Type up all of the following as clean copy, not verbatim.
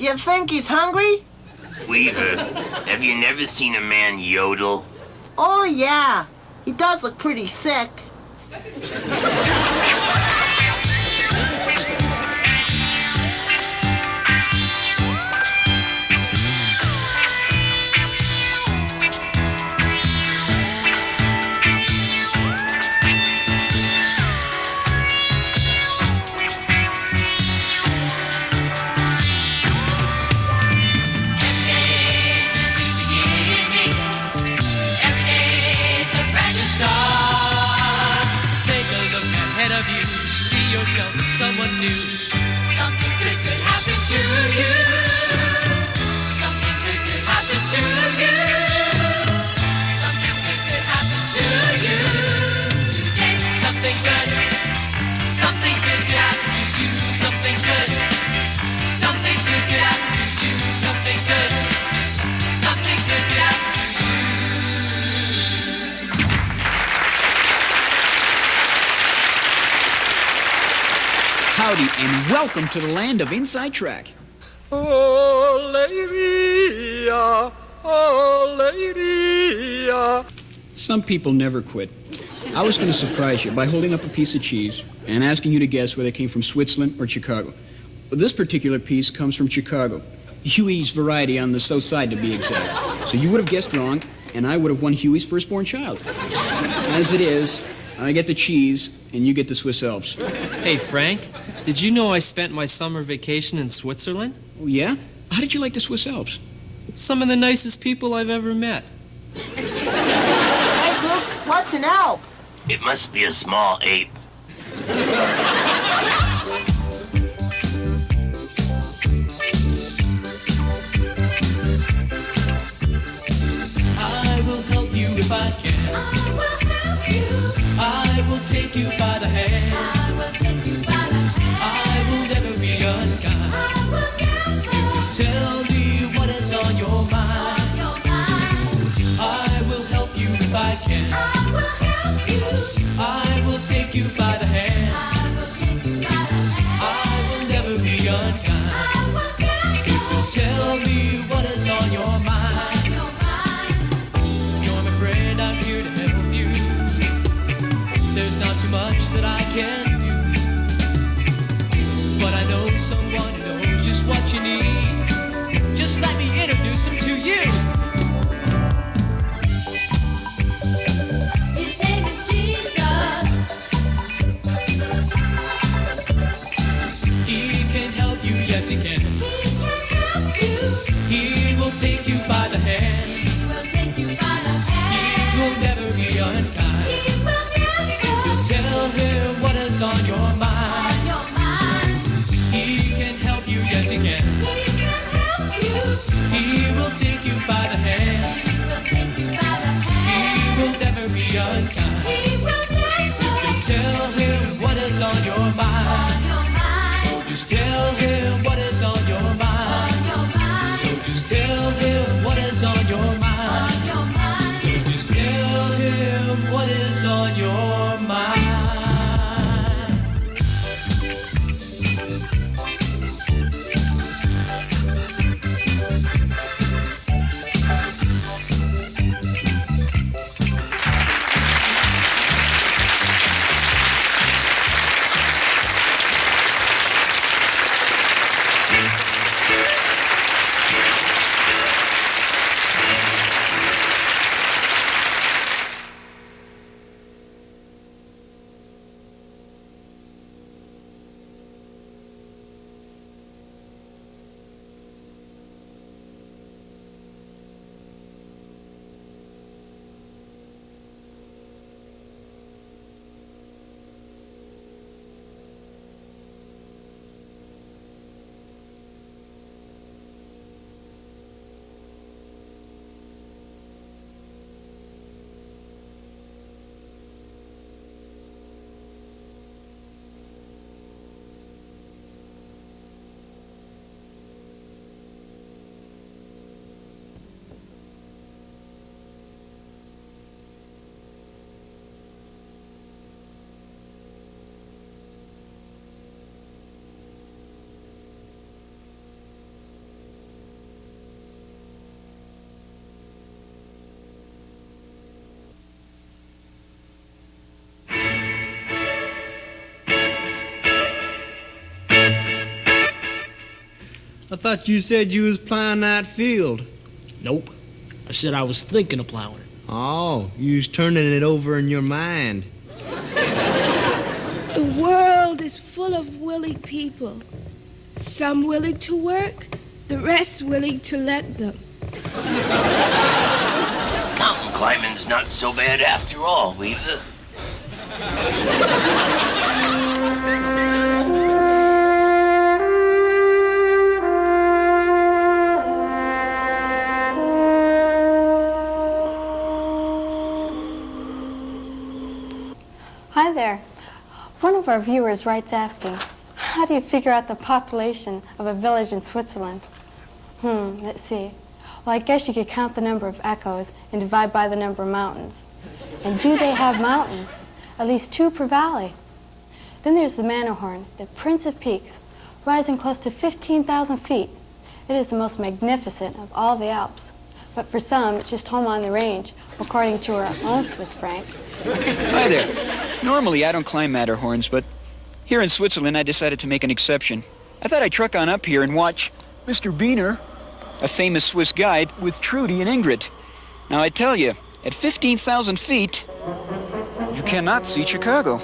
You think he's hungry? Weaver, have you never seen a man yodel? Oh, yeah. He does look pretty sick. Someone new. Something good could happen to you. Something good could happen to you. Something good could happen to you today. Something good. Something good could happen to you. Something good. Something good could happen to you. Something good. Something good could happen to you. Howdy, and welcome to the land of Inside Track. Oh, lady, oh, lady. Some people never quit. I was going to surprise you by holding up a piece of cheese and asking you to guess whether it came from Switzerland or Chicago. But this particular piece comes from Chicago. Huey's variety on the south side, to be exact. So you would have guessed wrong, and I would have won Huey's firstborn child. As it is, I get the cheese, and you get the Swiss Alps. Hey, Frank, did you know I spent my summer vacation in Switzerland? Oh, yeah? How did you like the Swiss Alps? Some of the nicest people I've ever met. Hey, Luke, what's an Alp? It must be a small ape. I will help you if I can. I will help you. I will take you by the hand. I will take you by the hand. I will never be unkind. I will never. You can tell me what is on your mind. I will help you if I can. I will help you. I will take you by the hand. I will take you by the hand. I will never be unkind. I will never. You can tell me what is on your mind. You're my friend, I'm here to help you. There's not too much that I can do, but I know someone who knows just what you need. Just let me introduce him to you. His name is Jesus. He can help you, yes he can. He can help you. He will take you by the hand. He will take you by the hand. He will never be unkind. He will never. If you tell him what is on your mind. On your mind. He can help you, yes he can. He can help you. He will take you by the hand. He will take you by the hand. He will never be unkind. He will never. If you tell him what is on your mind. On your mind. So just tell him what is on your mind. On your mind. So just tell him what is on your mind. On your mind. So just tell him what is on your mind. I thought you said you was plowing that field. Nope. I said I was thinking of plowing it. Oh, you was turning it over in your mind. The world is full of willing people. Some willing to work, the rest willing to let them. Mountain climbing's not so bad after all, Weaver. Hi there. One of our viewers writes asking, how do you figure out the population of a village in Switzerland? Let's see. Well, I guess you could count the number of echoes and divide by the number of mountains. And do they have mountains? At least 2 per valley. Then there's the Matterhorn, the Prince of Peaks, rising close to 15,000 feet. It is the most magnificent of all the Alps. But for some, it's just home on the range, according to our own Swiss franc. Hi there. Normally, I don't climb Matterhorns, but here in Switzerland, I decided to make an exception. I thought I'd truck on up here and watch Mr. Biener, a famous Swiss guide, with Trudy and Ingrid. Now, I tell you, at 15,000 feet, you cannot see Chicago.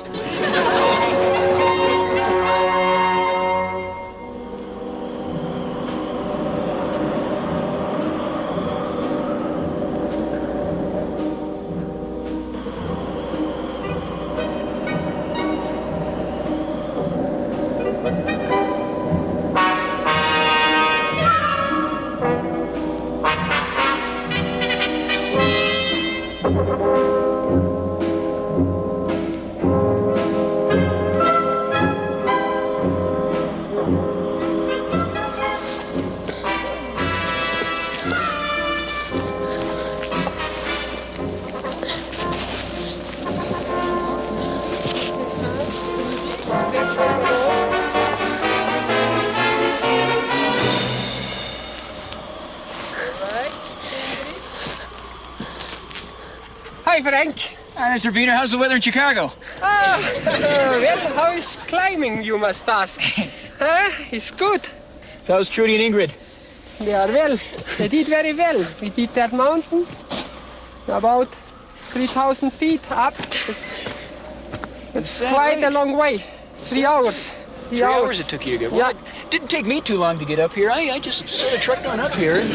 Hi, Frank. Hi, Mr. Biener. How's the weather in Chicago? Well, how is climbing, you must ask? It's good. So how's Trudy and Ingrid? They are well. They did very well. We did that mountain about 3,000 feet up. It's quite a long way. 3 hours. 3 hours it took you to get. Yeah. Well, it didn't take me too long to get up here. I just sort of trucked on up here, and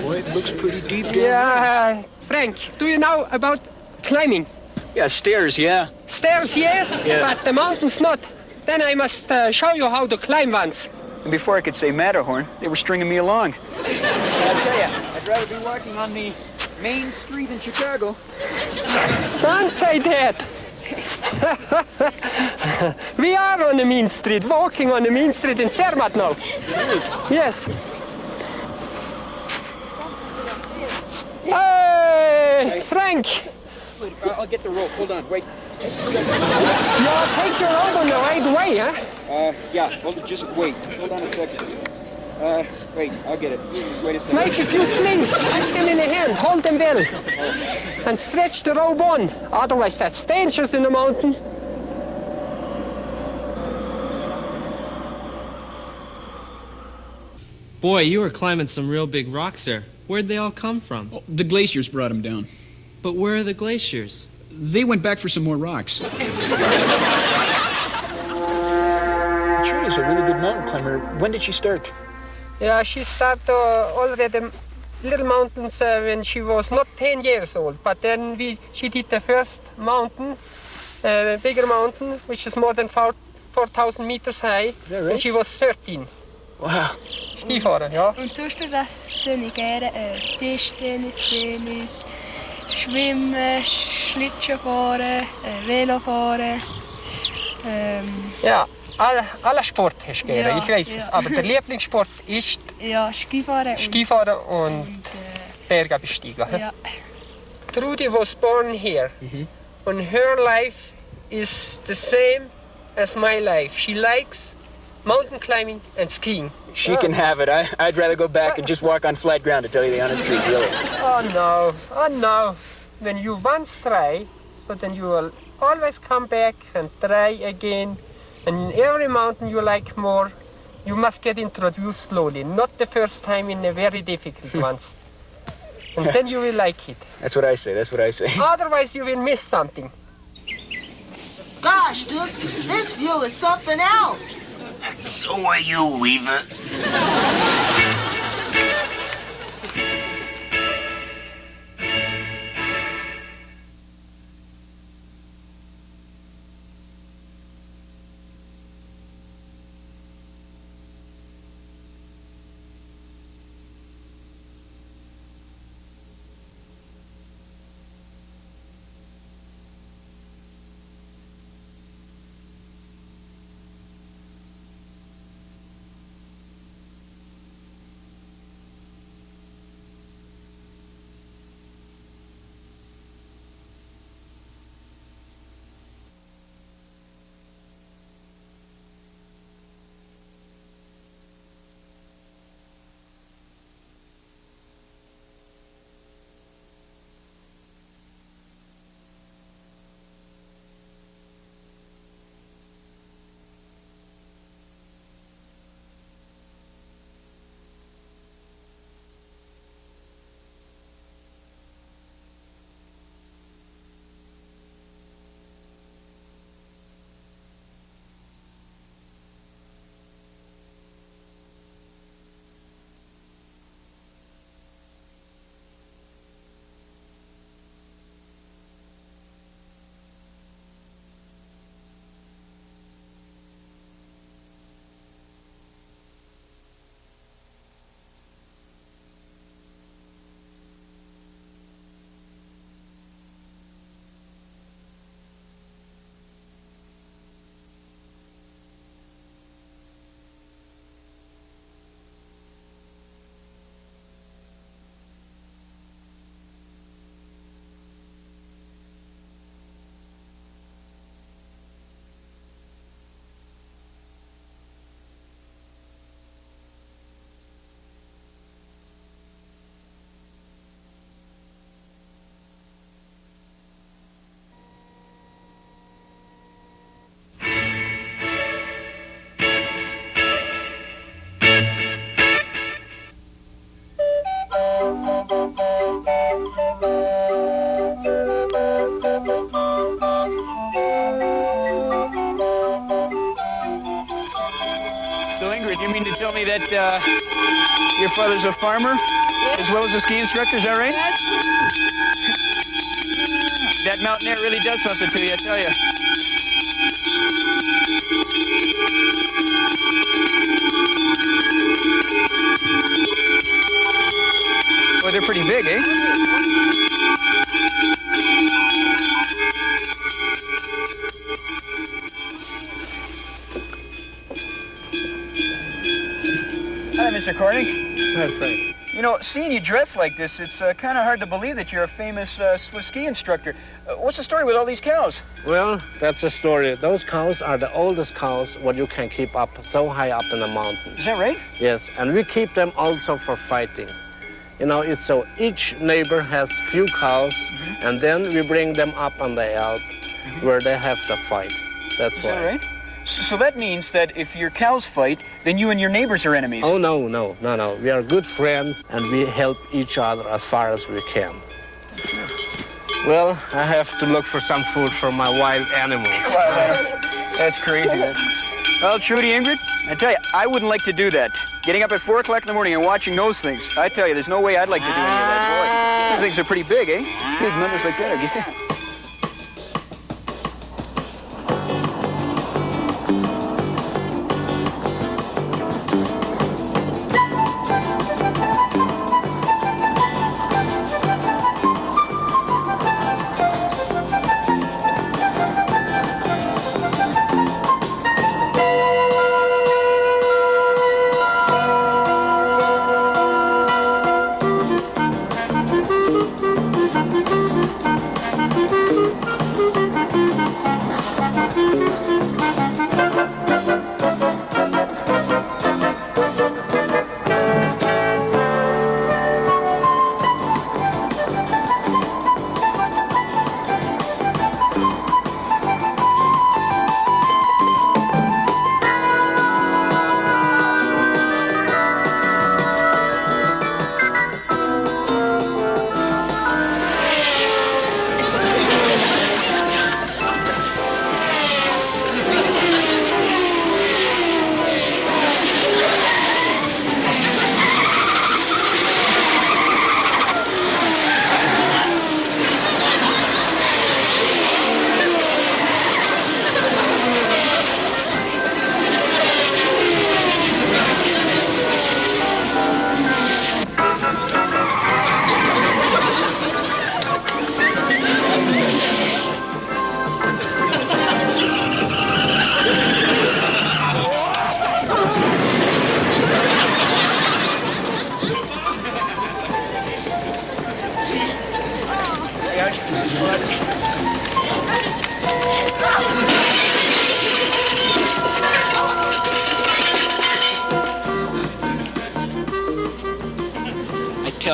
boy, it looks pretty deep down Yeah, Frank, do you know about climbing? there. Yeah, stairs, yeah. Stairs, yes, Yeah. but the mountains not. Then I must show you how to climb once. And before I could say Matterhorn, they were stringing me along. I'll tell you, I'd rather be walking on the main street in Chicago. Don't say that. We are on the main street, walking on the main street in Zermatt now. Yes. Hey, Frank. Wait, I'll get the rope. Hold on, wait. You take your rope on the right way, huh? Yeah, just wait. Hold on a second. Wait, I'll get it. Just wait a second. Make a few slings, take them in the hand, hold them well. And stretch the rope on, otherwise that's dangerous in the mountain. Boy, you were climbing some real big rocks there. Where'd they all come from? Oh, the glaciers brought them down. But where are the glaciers? They went back for some more rocks. Trudy's a really good mountain climber. When did she start? Yeah, she started already little mountains when she was not 10 years old, but then she did the first mountain, bigger mountain, which is more than 4,000 meters high, Is that right? when she was 13. Wow. Skifahren, ja. Und sonst tue ich gerne Tischtennis, Tennis, Schwimmen, Schlittschuh fahren, Velo fahren. Ja, alle Sport hast du gerne, Ja, ich weiß es. ja. Aber der Lieblingssport ist Ja, Skifahren. Skifahren und Berge besteigen. Ja. Trudy was born here, and her life is the same as my life. She likes mountain climbing and skiing. She can have it. I'd rather go back and just walk on flat ground, to tell you the honest truth, really. Oh no. When you once try, so then you will always come back and try again. And in every mountain you like more, You must get introduced slowly, not the first time in the very difficult ones. And then you will like it. That's what I say, that's what I say. Otherwise you will miss something. Gosh, dude, this view is something else. So are you, Weaver. You mean to tell me that your father's a farmer as well as a ski instructor, is that right? That mountain air really does something to you, I tell you. Well, they're pretty big, eh? Hi, Mr. Corning. Hi, Frank. You know, seeing you dressed like this, it's kind of hard to believe that you're a famous Swiss ski instructor. What's the story with all these cows? Well, that's the story. Those cows are the oldest cows what you can keep up so high up in the mountain. Is that right? Yes, and we keep them also for fighting. You know, it's so each neighbor has few cows, and then we bring them up on the Alp where they have to fight. That's why. Is that right? So that means that if your cows fight, then you and your neighbors are enemies. Oh, no. We are good friends, and we help each other as far as we can. Well, I have to look for some food for my wild animals. Wow, that's crazy. Well, Trudy, Ingrid, I tell you, I wouldn't like to do that. Getting up at 4 o'clock in the morning and watching those things. I tell you, there's no way I'd like to do any of that, boy. Those things are pretty big, eh? Big numbers like that, are you?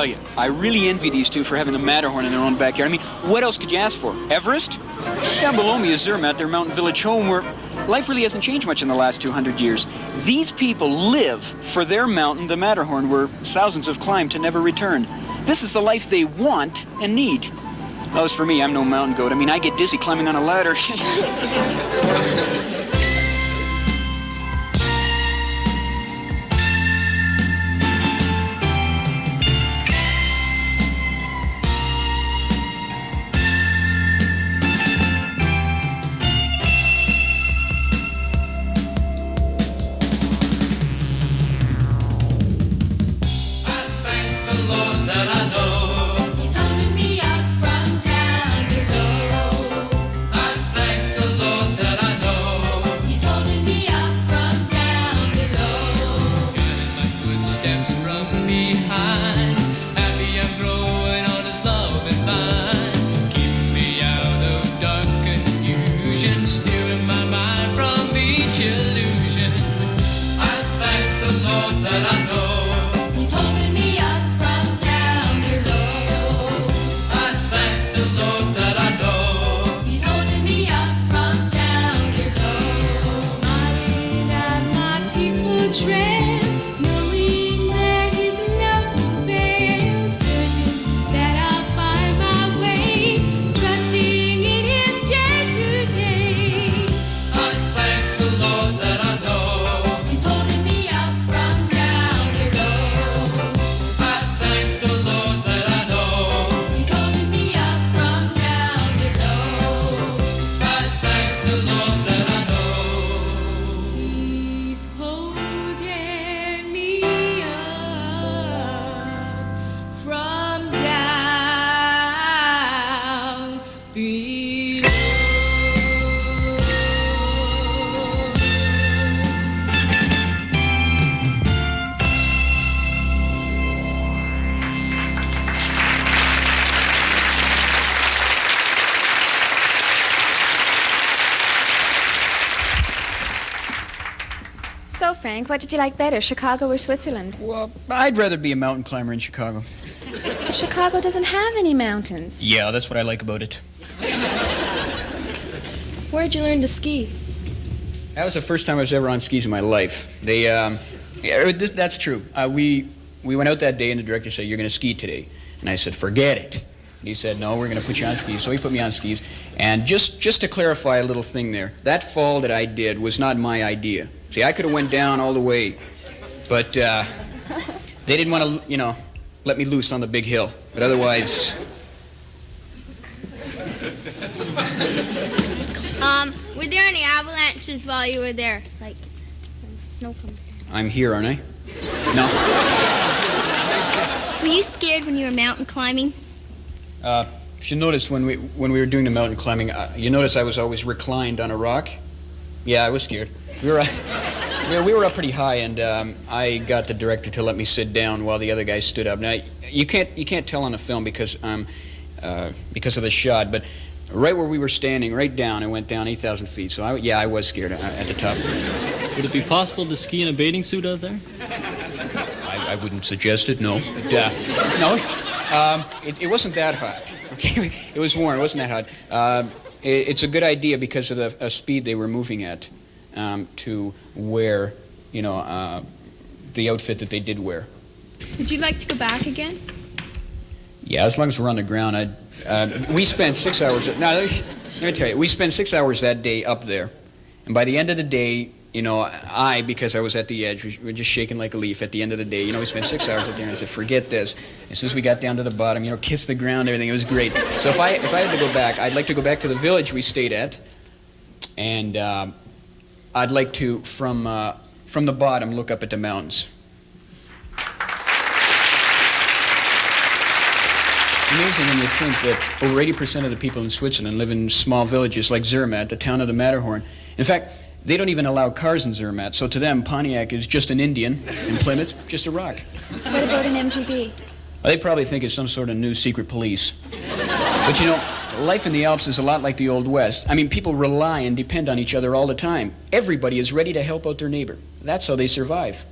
you, I really envy these two for having the Matterhorn in their own backyard. I mean, what else could you ask for? Everest? Down below me is Zermatt, their mountain village home, where life really hasn't changed much in the last 200 years. These people live for their mountain, the Matterhorn, where thousands have climbed to never return. This is the life they want and need. Well, as for me, I'm no mountain goat. I mean, I get dizzy climbing on a ladder. So, Frank, what did you like better, Chicago or Switzerland? Well, I'd rather be a mountain climber in Chicago. Chicago doesn't have any mountains. Yeah, that's what I like about it. Where'd you learn to ski? That was the first time I was ever on skis in my life. That's true. We went out that day and the director said, "You're going to ski today." And I said, "Forget it." And he said, "No, we're going to put you on skis." So he put me on skis. And just to clarify a little thing there, that fall that I did was not my idea. See, I could have went down all the way, but they didn't want to, let me loose on the big hill. But otherwise... Were there any avalanches while you were there? Like, when snow comes down? I'm here, aren't I? No. Were you scared when you were mountain climbing? If you noticed when we were doing the mountain climbing, you notice I was always reclined on a rock? Yeah, I was scared. We were up pretty high, and I got the director to let me sit down while the other guys stood up. Now, you can't tell on the film because of the shot, but right where we were standing, right down, it went down 8,000 feet. So I was scared at the top. Would it be possible to ski in a bathing suit out there? I wouldn't suggest it. No. No. It wasn't that hot. Okay, it was warm. It wasn't that hot. It's a good idea because of the speed they were moving at to wear, the outfit that they did wear. Would you like to go back again? Yeah, as long as we're on the ground. We spent 6 hours. Now, let me tell you, we spent 6 hours that day up there, and by the end of the day, because I was at the edge, we were just shaking like a leaf at the end of the day. We spent 6 hours up there, and I said, forget this. As soon as we got down to the bottom, kissed the ground, everything, it was great. So if I had to go back, I'd like to go back to the village we stayed at, and I'd like to, from the bottom, look up at the mountains. Amazing when you think that over 80% of the people in Switzerland live in small villages like Zermatt, the town of the Matterhorn. In fact, they don't even allow cars in Zermatt, so to them, Pontiac is just an Indian, and Plymouth, just a rock. What about an MGB? Well, they probably think it's some sort of new secret police. But life in the Alps is a lot like the Old West. I mean, people rely and depend on each other all the time. Everybody is ready to help out their neighbor. That's how they survive.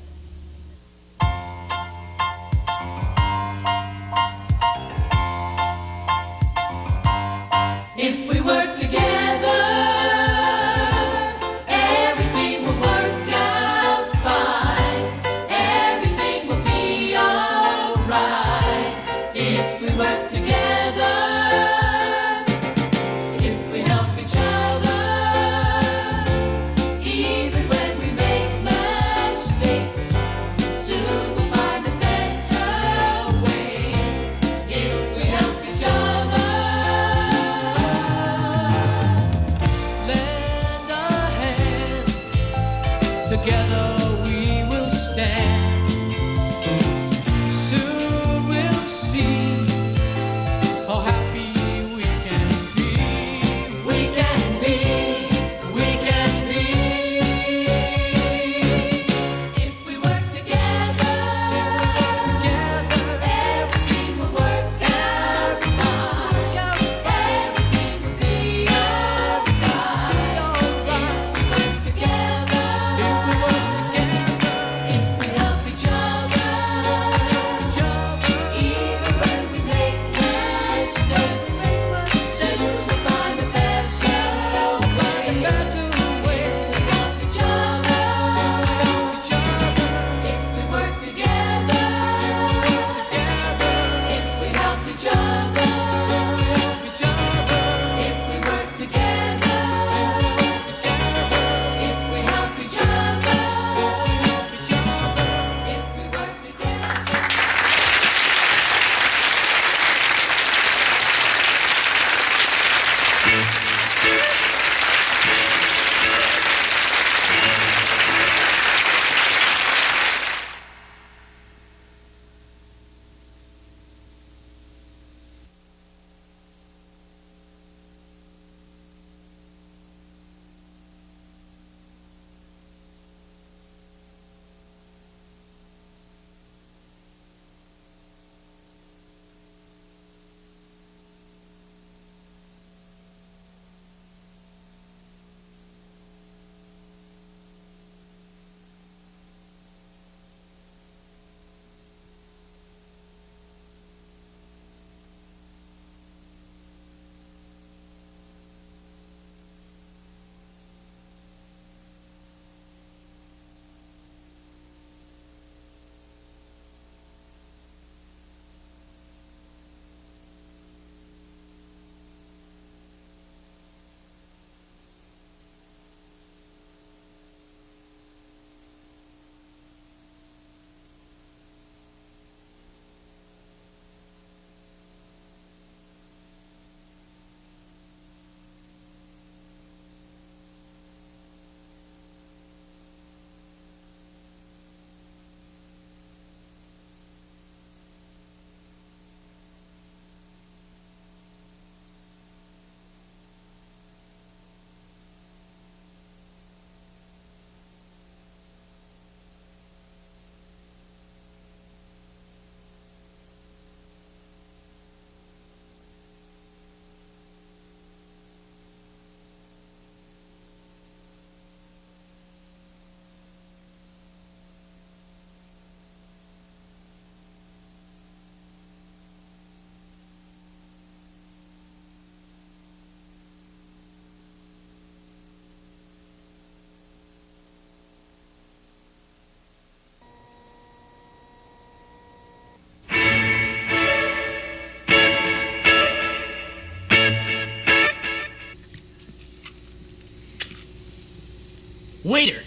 Waiter,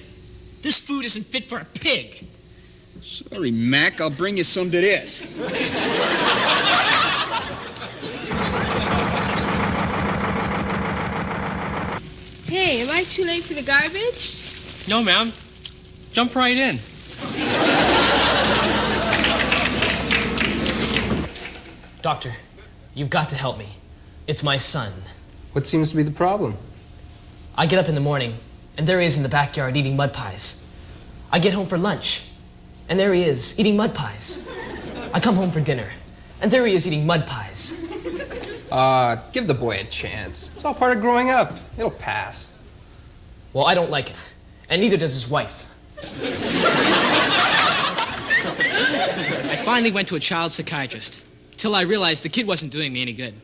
this food isn't fit for a pig. Sorry, Mac. I'll bring you some to this. Hey, am I too late for the garbage? No, ma'am. Jump right in. Doctor, you've got to help me. It's my son. What seems to be the problem? I get up in the morning, and there he is in the backyard eating mud pies. I get home for lunch, and there he is eating mud pies. I come home for dinner, and there he is eating mud pies. Give the boy a chance. It's all part of growing up. It'll pass. Well, I don't like it, and neither does his wife. I finally went to a child psychiatrist, till I realized the kid wasn't doing me any good.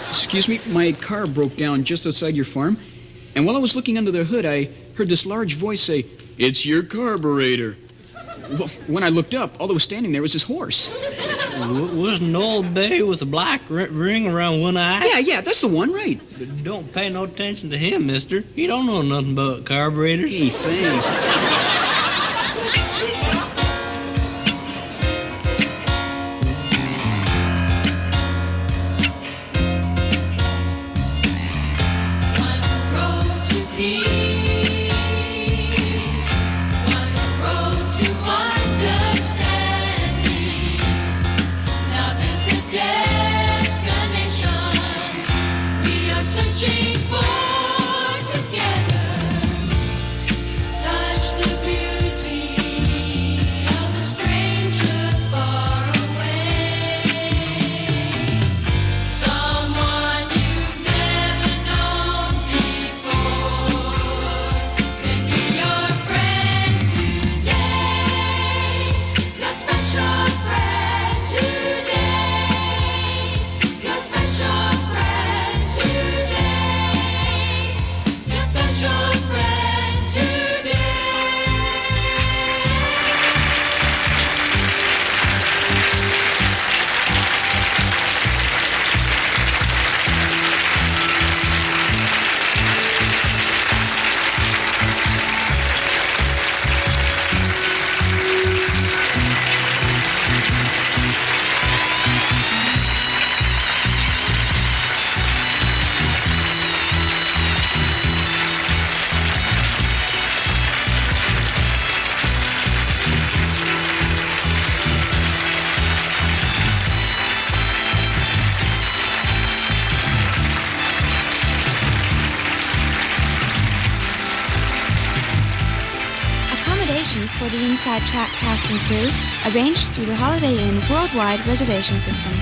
Excuse me, my car broke down just outside your farm, and while I was looking under the hood, I heard this large voice say, "It's your carburetor." Well, when I looked up, all that was standing there was his horse. Wasn't an old bay with a black ring around one eye? Yeah, that's the one, right. Don't pay no attention to him, mister. He don't know nothing about carburetors. Hey, thanks. Searching for together, touch the beauty of a stranger far away, someone you've never known before, can be your friend today, your special friend today, your special friend. For the Inside Track cast and crew, arranged through the Holiday Inn Worldwide Reservation System.